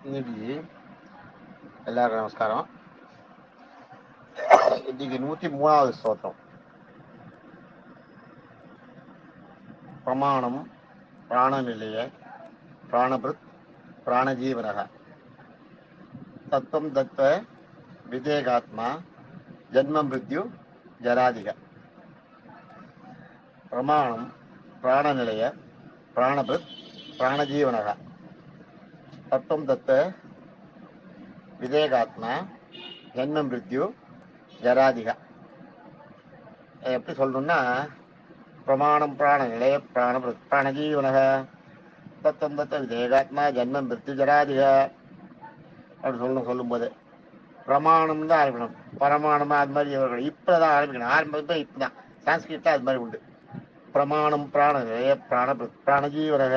இன்னைக்கு எல்லாருக்கும் நமஸ்காரம். இன்னைக்கு 103வது ஸ்தோத்திரம். பிரமாணம் பிராணநிலைய பிராணபிருத் பிராணஜீவனக தத்துவம் தத்துவ விதேகாத்மா ஜன்ம மிருத்யு ஜராதிக. பிரமாணம் பிராணநிலைய பிராணபிருத் பிராணஜீவனக தத்துவம் தத்துவ விதேகாத்மா ஜன்ம மிருத்யு ஜராதிக. எப்படி சொல்லணும்னா, பிரமாணம் பிராணநிலைய பிராணபிருத் பிராணஜீவனக தத்துவம் தத்துவ விதேகாத்மா ஜன்ம மிருத்யு ஜராதிக அப்படி சொல்லும்போது பிரமாணம் தான் ஆரம்பிக்கணும். பரமாணமா அது மாதிரி இப்பதான் ஆரம்பிக்கணும். ஆரம்பிப்ப இப்பதான் சான்ஸ்கிரிட்ல அது மாதிரி உண்டு. பிரமாணம் பிராணநிலைய பிராணபிருத் பிராணஜீவனக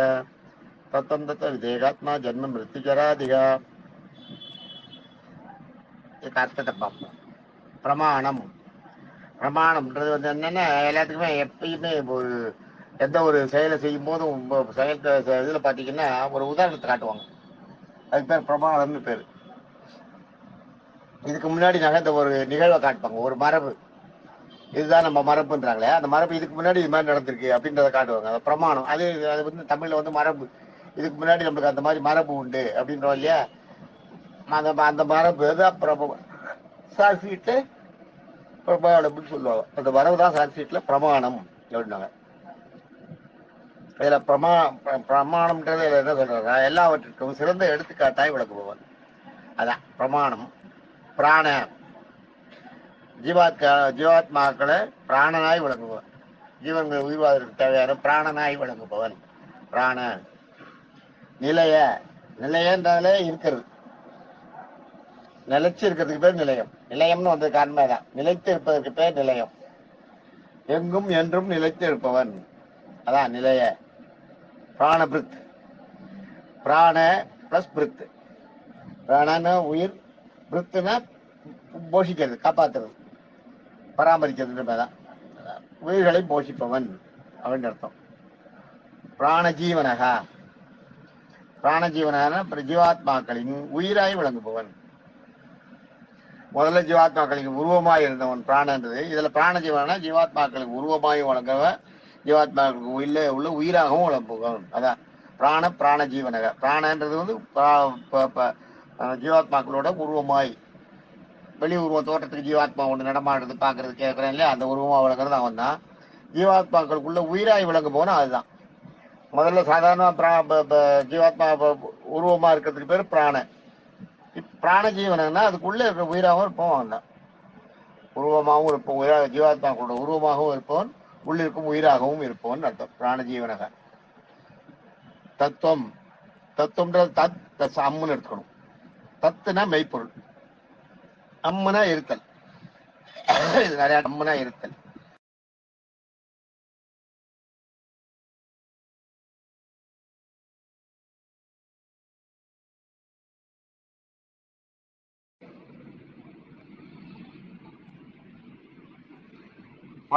தத்துவம் தத்துவ விதேகாத்மா ஜன்ம மிருத்யு ஜராதிக. அர்த்தத்தை பார்ப்போம். பிரமாணம் பிரமாணம்ன்றது என்னன்னா, எல்லாத்துக்குமே எப்பயுமே ஒரு எந்த ஒரு செயலை செய்யும் போதும் செயல் இதுல பாத்தீங்கன்னா ஒரு உதாரணத்தை காட்டுவாங்க. அதுக்கு பேர் பிரமாணம்னு பேரு. இதுக்கு முன்னாடி நகர்ந்த ஒரு நிகழ்வை காட்டுவாங்க. ஒரு மரபு, இதுதான் நம்ம மரபுன்றாங்களே, அந்த மரபு இதுக்கு முன்னாடி இது மாதிரி நடந்திருக்கு அப்படின்றத காட்டுவாங்க. அந்த பிரமாணம் அது தமிழ்ல மரபு. இதுக்கு முன்னாடி நம்மளுக்கு அந்த மாதிரி மரபு உண்டு அப்படின்றோம் இல்லையா. அந்த மரபு தான் சான்ஸ்கிரிட்ல பிரமாணம்னு சொல்லுவாங்க. அந்த மரபு தான் சான்ஸ்கிரிட்ல பிரமாணம் அப்படின்னாங்க. இதுல பிரமாணம்ன்றது என்ன சொல்றாங்க, எல்லாவற்றிற்கும் சிறந்த எடுத்துக்காட்டாய் விளக்குபவன். அதான் பிரமாணம். பிராண ஜீவாத்மாக்களை பிராணனாய் விளங்குபவன். ஜீவன்களை உயிர்வாதற்கு தேவையான பிராணனாய் விளங்குபவன் பிராண. நிலைய நிலையன்றாலே இருக்கிறது, நிலைச்சு இருக்கிறதுக்கு பேர் நிலையம். நிலையம்னு வந்தது காரணமாதான். நிலைத்து இருப்பதற்கு பேர் நிலையம். எங்கும் என்றும் நிலைத்து இருப்பவன், அதான் நிலைய. பிராணபிருத், பிராண பிளஸ் பிருத். பிராணன உயிர், பிருத்துனா போஷிக்கிறது, காப்பாற்றுறது, பராமரிக்கிறது. உயிர்களை போஷிப்பவன் அப்படின்னு அர்த்தம். பிராணஜீவனகா, பிராணஜீவனான ஜீவாத்மாக்களின் உயிராய் விளங்குபவன். முதல்ல ஜீவாத்மாக்களின் உருவமாய் இருந்தவன் பிராணன்றது. இதுல பிராணஜீவனா ஜீவாத்மாக்களுக்கு உருவமாய் வழங்கவன், ஜீவாத்மாக்களுக்கு உள்ள உயிராகவும் விளங்குபவன். அதான் பிராண பிராணஜீவனக. பிராணன்றது ஜீவாத்மாக்களோட உருவமாய், வெளி உருவம், தோட்டத்துக்கு ஜீவாத்மா ஒன்று நடமாடுறது பாக்குறது கேட்கறேன் இல்லையா, அந்த உருவமா விளங்குறது அவன் தான். ஜீவாத்மாக்களுக்குள்ள உயிராய் விளங்க போனா அதுதான். முதல்ல சாதாரண ஜீவாத்மா உருவமா இருக்கிறதுக்கு பேர் பிராண. பிராணஜீவனா அதுக்குள்ள இருக்கிற உயிராகவும் இருப்போம். அவன் தான் உருவமாகவும் இருப்போம், ஜீவாத்மாக்களோட உருவமாகவும் இருப்பவன், உள்ளிருக்கும் உயிராகவும் இருப்பவன் அர்த்தம். பிராணஜீவனக. தத்துவம், தத்துவம்ன்றது தத் அம்முன்னு எடுத்துக்கணும். தத்துனா மெய்ப்பொருள், அம்முனா இருத்தல். நிறைய அம்முனா இருத்தல்.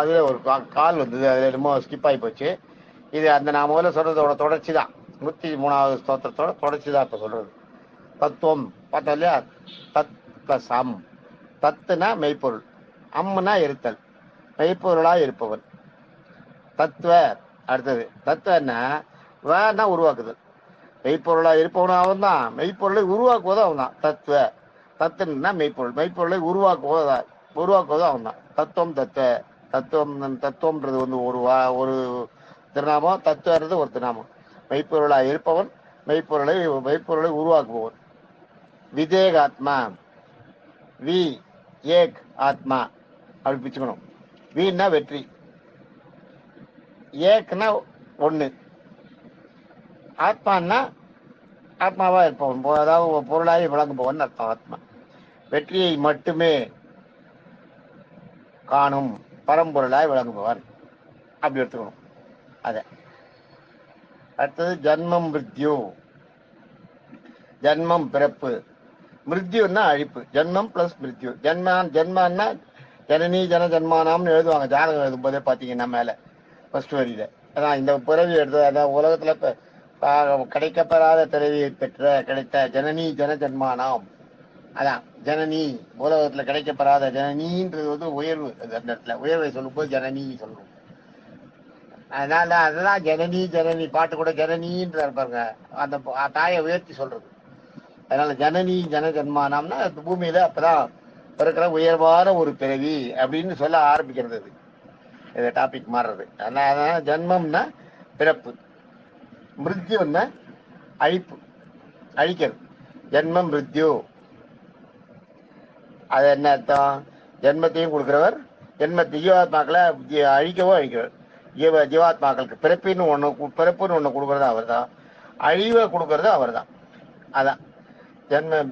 அதுல ஒரு கால் வந்தது, அதுல என்னமோ ஸ்கிப் ஆகி போச்சு. இது அந்த நான் முதல்ல சொல்றதோட தொடர்ச்சி தான். 103வது ஸ்தோத்திரத்தோட தொடர்ச்சி தான் இப்ப சொல்றது. தத்துவம் பார்த்தோம் இல்லையா. தத் பிளஸ் அம். தத்துனா மெய்ப்பொருள், அம்முனா இருத்தல், மெய்ப்பொருளா இருப்பவன். தத்துவ அடுத்தது. தத்துவன்னா வேணா உருவாக்குதல். மெய்ப்பொருளா இருப்பவனும் அவன் தான், மெய்ப்பொருளை உருவாக்குவதும் அவன் தான். தத்துவ தத்துனா மெய்ப்பொருள், மெய்ப்பொருளை உருவாக்குவதும் அவன் தான். தத்துவம் தத்துவ. தத்துவம்ன்றது ஒரு திருநாமம், தத்துவன்றது ஒரு திருநாமம். மெய்ப்பொருளா இருப்பவன், மெய்ப்பொருளை உருவாக்குபவன். விதேகாத்மா, வி ஏக் ஆத்மா அப்படி பிச்சுக்கணும். வீன்னா வெற்றி, ஏக்னா ஒண்ணு, ஆத்மான்னா ஆத்மாவா இருப்பவன், அதாவது பொருளாகி விளங்குபவன் அர்த்தம். ஆத்மா வெற்றியை மட்டுமே காணும் பரம்பொருளாய் விளங்குபவன் அப்படி எடுத்துக்கணும். அத அடுத்தது ஜன்மம் மிருத்யு. ஜன்மம் பிறப்பு, மிருத்யுன்னா அழிப்பு. ஜன்மம் பிளஸ் மிருத்யு. ஜன்மான்னா ஜனனி ஜன்மானாம்னு எழுதுவாங்க ஜாதகம் எழுதும் போதே பாத்தீங்கன்னா மேல ஃபர்ஸ்ட் வரியில. அதான் இந்த பிறவி எடுத்து, அதான் உலகத்துல கிடைக்கப்பெறாத பிறவியை பெற்ற கிடைத்த ஜனனி ஜன ஜன்மானாம். அதான் ஜனனி உலகத்துல கிடைக்கப்பெறாத ஜனனின்றது வந்து உயர்வு. அந்த இடத்துல உயர்வை சொல்லும்போது ஜனனி சொல்லணும். அதனால அதெல்லாம் ஜனனி ஜனனி பாட்டு கூட ஜனனின்ற பாருங்க, அந்த தாயை உயர்த்தி சொல்றது. அதனால ஜனனி ஜன ஜன்மானம்னா பூமியில அப்பதான் பிறக்கிற உயர்வான ஒரு பிறவி அப்படின்னு சொல்ல ஆரம்பிக்கிறது. இது டாபிக் மாறுறது. அதனால ஜன்மம்னா பிறப்பு, மிருத்யுன்னா அழிப்பு, அழிக்கிறது. ஜென்மம் மிருத்யு. அது என்ன அர்த்தம்? ஜென்மத்தையும் கொடுக்கிறவர், ஜென்ம ஜீவாத்மாக்களை அழிக்கவோ அழிக்கிறவர். ஜீவாத்மாக்களுக்கு பிறப்புன்னு ஒண்ணு கொடுக்கறது அவர் தான், அழிவை கொடுக்கறது அவர் தான். அதான் ஜென்மம்.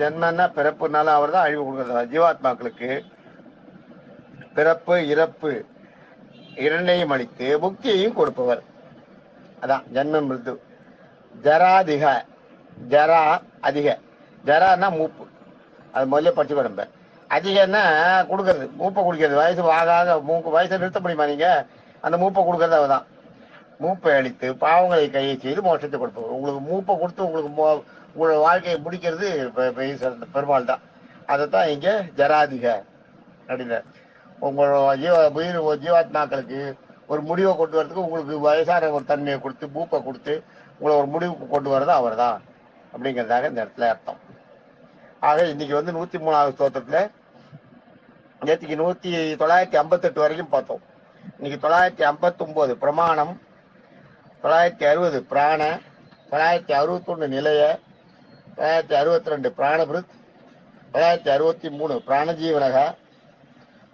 ஜென்மன்னா பிறப்புனால அவர் தான், அழிவு கொடுக்கறது. ஜீவாத்மாக்களுக்கு பிறப்பு இறப்பு இரண்டையும் அளித்து முக்தியையும் கொடுப்பவர். அதான் ஜென்மம் மிருது. ஜராதிக, ஜரா அதிக. ஜரான்னா மூப்பு, அது முதல்ல படிச்சு கொடுப்ப. அதிகன்னா கொடுக்கறது, மூப்பை குடிக்கிறது. வயசு ஆக மூக்கு வயசை நிறுத்த முடியுமா நீங்க? அந்த மூப்பை கொடுக்கறது அவதான். மூப்பை அளித்து பாவங்களை கையை செய்து மோட்சத்தை கொடுப்பவர். உங்களுக்கு மூப்பை கொடுத்து உங்களுக்கு உங்களோட வாழ்க்கையை முடிக்கிறது பெருமாள் தான். அதைத்தான் இங்க ஜராதிக அப்படின்னு. உங்களோட ஜீவாத்மாக்களுக்கு ஒரு முடிவை கொண்டு வரதுக்கு உங்களுக்கு வயசான ஒரு தன்மையை கொடுத்து மூப்பை கொடுத்து உங்களை ஒரு முடிவுக்கு கொண்டு வரது அவர் தான் அப்படிங்கிறதாக இந்த இடத்துல அர்த்தம். ஆக இன்னைக்கு வந்து 103வது ஸ்தோத்திரத்துல நேற்றுக்கு 958 வரைக்கும் பார்த்தோம். இன்னைக்கு 959 பிரமாணம், 960 பிராண, 961 நிலைய, 962 பிராணபிருத், 963 பிராணஜீவனக,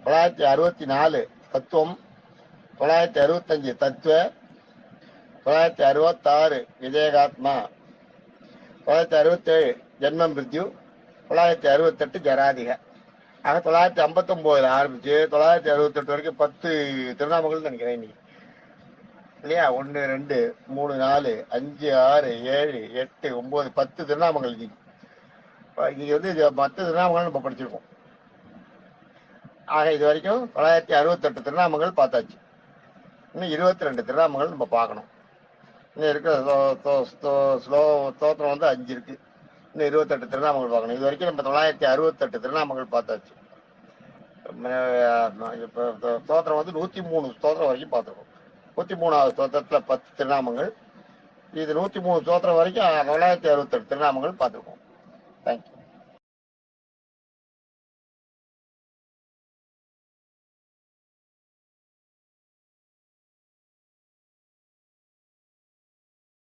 964 தத்துவம், 965 தத்துவ, 966 விஜயகாத்மா, 967 ஜென்மம் மிருத்யு, 968 ஜராதிக. ஆக 959 ஆரம்பிச்சு 968 வரைக்கும் 10 திருநாமங்கள் நினைக்கிறேன் இன்னைக்கு, இல்லையா? 1 2 3 4 5 6 7 8 9 10 திருநாமங்கள் இன்னைக்கு. இன்னைக்கு வந்து 10 திருநாமங்கள் நம்ம படிச்சிருக்கோம். ஆக இது வரைக்கும் 968 திருநாமங்கள் பார்த்தாச்சு. இன்னும் 22 திருநாமங்கள் நம்ம பார்க்கணும். இன்னும் இருக்கிற ஸ்தோத்திரம் வந்து 5 இருக்கு. இன்னும் 28 திருநாமங்கள் பார்க்கணும். இது வரைக்கும் நம்ம 968 திருநாமங்கள் பார்த்தாச்சு. இப்போ ஸ்தோத்திரம் வந்து 103 ஸ்தோத்திரம் வரைக்கும் பார்த்துருக்கோம். 103வது ஸ்தோத்திரத்துல 10 திருநாமங்கள். இது 103 ஸ்தோத்திரம் வரைக்கும் 968 திருநாமங்கள் பார்த்துருக்கோம்.